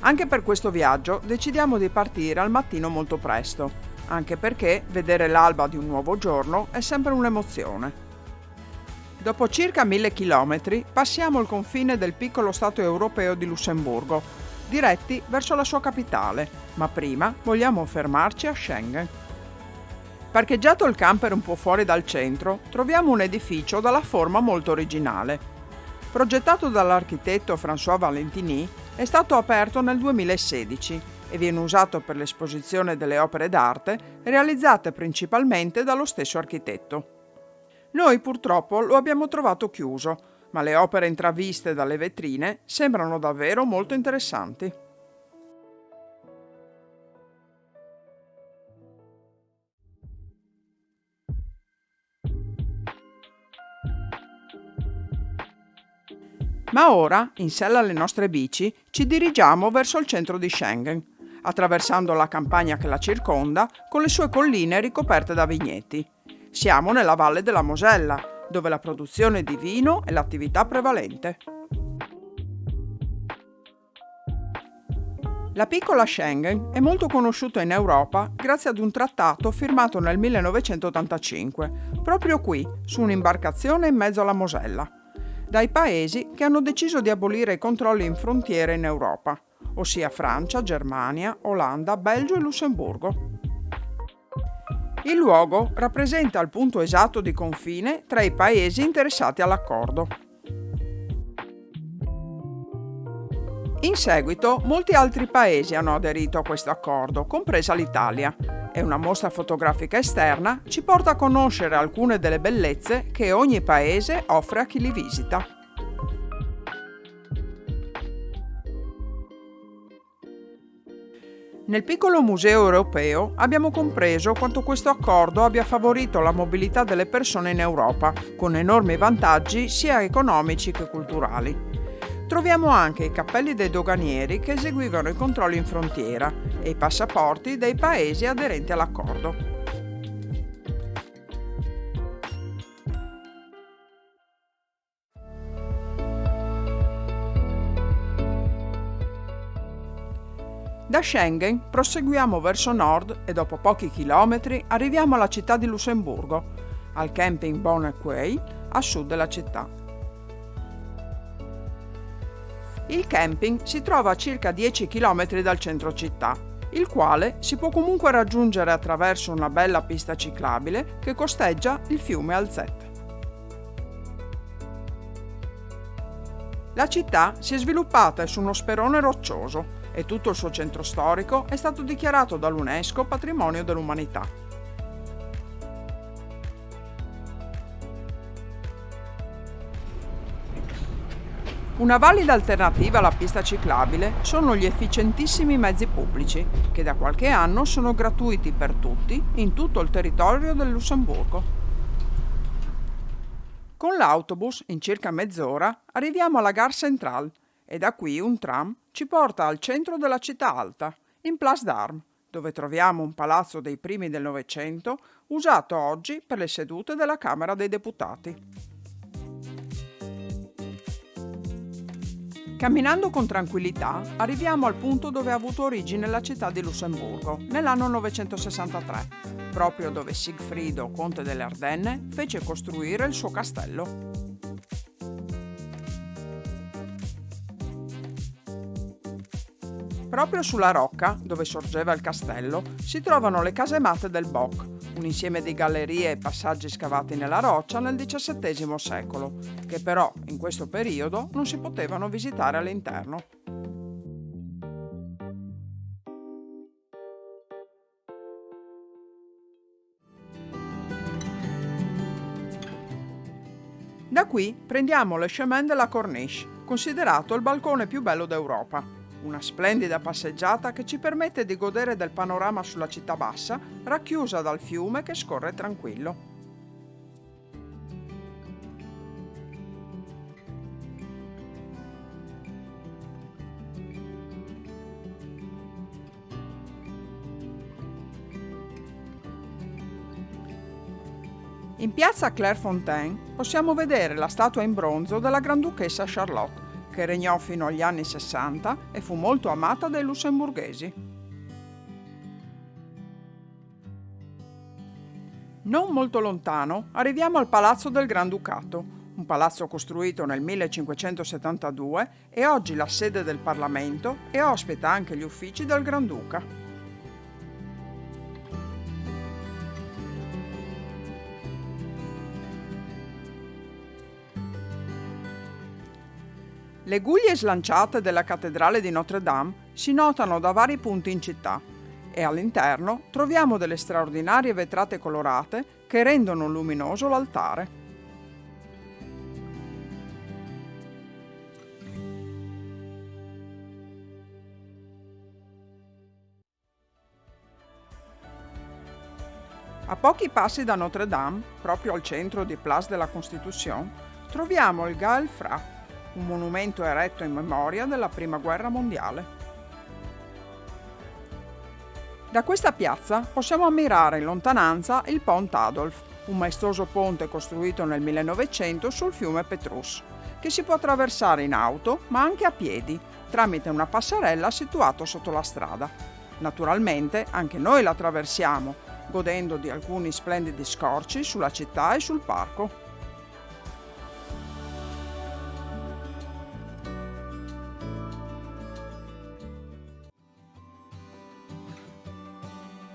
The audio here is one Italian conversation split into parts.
Anche per questo viaggio decidiamo di partire al mattino molto presto, anche perché vedere l'alba di un nuovo giorno è sempre un'emozione. Dopo circa 1000 chilometri passiamo il confine del piccolo stato europeo di Lussemburgo, diretti verso la sua capitale, ma prima vogliamo fermarci a Schengen. Parcheggiato il camper un po' fuori dal centro, troviamo un edificio dalla forma molto originale. Progettato dall'architetto François Valentini, è stato aperto nel 2016 e viene usato per l'esposizione delle opere d'arte realizzate principalmente dallo stesso architetto. Noi purtroppo lo abbiamo trovato chiuso, ma le opere intraviste dalle vetrine sembrano davvero molto interessanti. Ma ora, in sella alle nostre bici, ci dirigiamo verso il centro di Schengen, attraversando la campagna che la circonda con le sue colline ricoperte da vigneti. Siamo nella valle della Mosella, dove la produzione di vino è l'attività prevalente. La piccola Schengen è molto conosciuta in Europa grazie ad un trattato firmato nel 1985, proprio qui, su un'imbarcazione in mezzo alla Mosella, dai paesi che hanno deciso di abolire i controlli in frontiera in Europa, ossia Francia, Germania, Olanda, Belgio e Lussemburgo. Il luogo rappresenta il punto esatto di confine tra i paesi interessati all'accordo. In seguito, molti altri paesi hanno aderito a questo accordo, compresa l'Italia, e una mostra fotografica esterna ci porta a conoscere alcune delle bellezze che ogni paese offre a chi li visita. Nel piccolo museo europeo abbiamo compreso quanto questo accordo abbia favorito la mobilità delle persone in Europa, con enormi vantaggi sia economici che culturali. Troviamo anche i cappelli dei doganieri che eseguivano i controlli in frontiera e i passaporti dei paesi aderenti all'accordo. Da Schengen proseguiamo verso nord e dopo pochi chilometri arriviamo alla città di Lussemburgo, al camping Bonnequay a sud della città. Il camping si trova a circa 10 km dal centro città, il quale si può comunque raggiungere attraverso una bella pista ciclabile che costeggia il fiume Alzette. La città si è sviluppata su uno sperone roccioso e tutto il suo centro storico è stato dichiarato dall'UNESCO Patrimonio dell'Umanità. Una valida alternativa alla pista ciclabile sono gli efficientissimi mezzi pubblici, che da qualche anno sono gratuiti per tutti in tutto il territorio del Lussemburgo. Con l'autobus, in circa mezz'ora, arriviamo alla Gare Centrale e da qui un tram ci porta al centro della città alta, in Place d'Armes, dove troviamo un palazzo dei primi del Novecento usato oggi per le sedute della Camera dei Deputati. Camminando con tranquillità arriviamo al punto dove ha avuto origine la città di Lussemburgo, nell'anno 963, proprio dove Sigfrido, conte delle Ardenne, fece costruire il suo castello. Proprio sulla rocca, dove sorgeva il castello, si trovano le casematte del Bock, un insieme di gallerie e passaggi scavati nella roccia nel XVII secolo, che però in questo periodo non si potevano visitare all'interno. Da qui prendiamo le Chemin de la Corniche, considerato il balcone più bello d'Europa. Una splendida passeggiata che ci permette di godere del panorama sulla città bassa, racchiusa dal fiume che scorre tranquillo. In piazza Clairefontaine possiamo vedere la statua in bronzo della Granduchessa Charlotte, che regnò fino agli anni 60 e fu molto amata dai lussemburghesi. Non molto lontano arriviamo al Palazzo del Granducato, un palazzo costruito nel 1572 e oggi la sede del Parlamento e ospita anche gli uffici del Granduca. Le guglie slanciate della cattedrale di Notre Dame si notano da vari punti in città e all'interno troviamo delle straordinarie vetrate colorate che rendono luminoso l'altare. A pochi passi da Notre Dame, proprio al centro di Place de la Constitution, troviamo il Gaël Fra, un monumento eretto in memoria della Prima Guerra Mondiale. Da questa piazza possiamo ammirare in lontananza il Pont Adolphe, un maestoso ponte costruito nel 1900 sul fiume Petrus, che si può attraversare in auto ma anche a piedi, tramite una passerella situata sotto la strada. Naturalmente anche noi la attraversiamo, godendo di alcuni splendidi scorci sulla città e sul parco.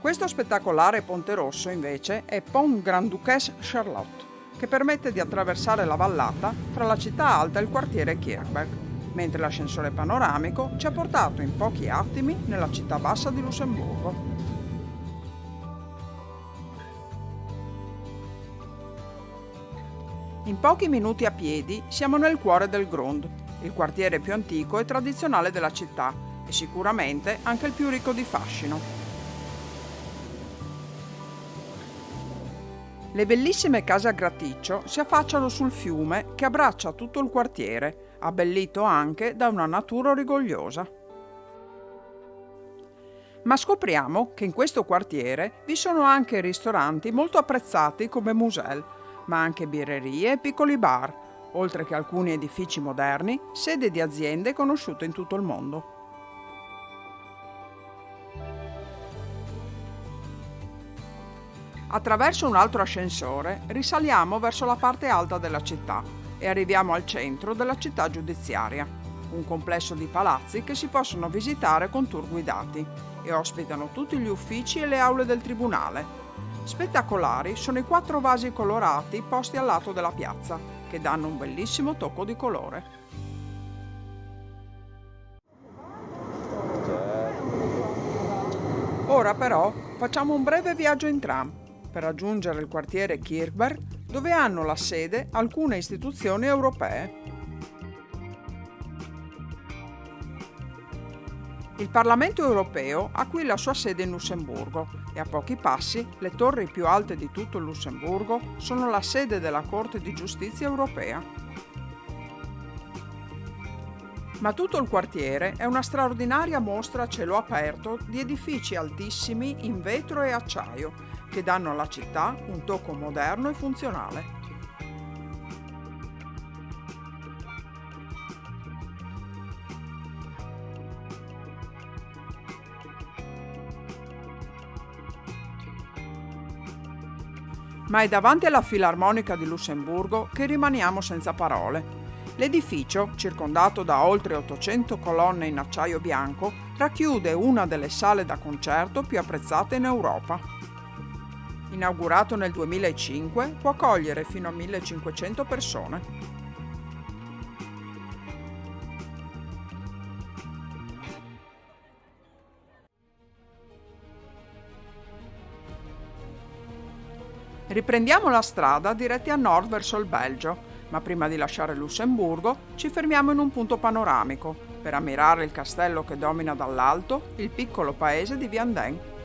Questo spettacolare ponte rosso, invece, è Pont Grande-Duchesse Charlotte, che permette di attraversare la vallata tra la città alta e il quartiere Kirchberg, mentre l'ascensore panoramico ci ha portato in pochi attimi nella città bassa di Lussemburgo. In pochi minuti a piedi siamo nel cuore del Grund, il quartiere più antico e tradizionale della città e sicuramente anche il più ricco di fascino. Le bellissime case a graticcio si affacciano sul fiume che abbraccia tutto il quartiere, abbellito anche da una natura rigogliosa. Ma scopriamo che in questo quartiere vi sono anche ristoranti molto apprezzati come Musel, ma anche birrerie e piccoli bar, oltre che alcuni edifici moderni, sede di aziende conosciute in tutto il mondo. Attraverso un altro ascensore risaliamo verso la parte alta della città e arriviamo al centro della città giudiziaria, un complesso di palazzi che si possono visitare con tour guidati e ospitano tutti gli uffici e le aule del tribunale. Spettacolari sono i 4 vasi colorati posti al lato della piazza, che danno un bellissimo tocco di colore. Ora però facciamo un breve viaggio in tram per raggiungere il quartiere Kirchberg, dove hanno la sede alcune istituzioni europee. Il Parlamento europeo ha qui la sua sede in Lussemburgo e a pochi passi le torri più alte di tutto il Lussemburgo sono la sede della Corte di Giustizia europea. Ma tutto il quartiere è una straordinaria mostra a cielo aperto di edifici altissimi in vetro e acciaio che danno alla città un tocco moderno e funzionale. Ma è davanti alla Filarmonica di Lussemburgo che rimaniamo senza parole. L'edificio, circondato da oltre 800 colonne in acciaio bianco, racchiude una delle sale da concerto più apprezzate in Europa. Inaugurato nel 2005, può accogliere fino a 1500 persone. Riprendiamo la strada diretti a nord verso il Belgio, ma prima di lasciare Lussemburgo ci fermiamo in un punto panoramico per ammirare il castello che domina dall'alto il piccolo paese di Vianden.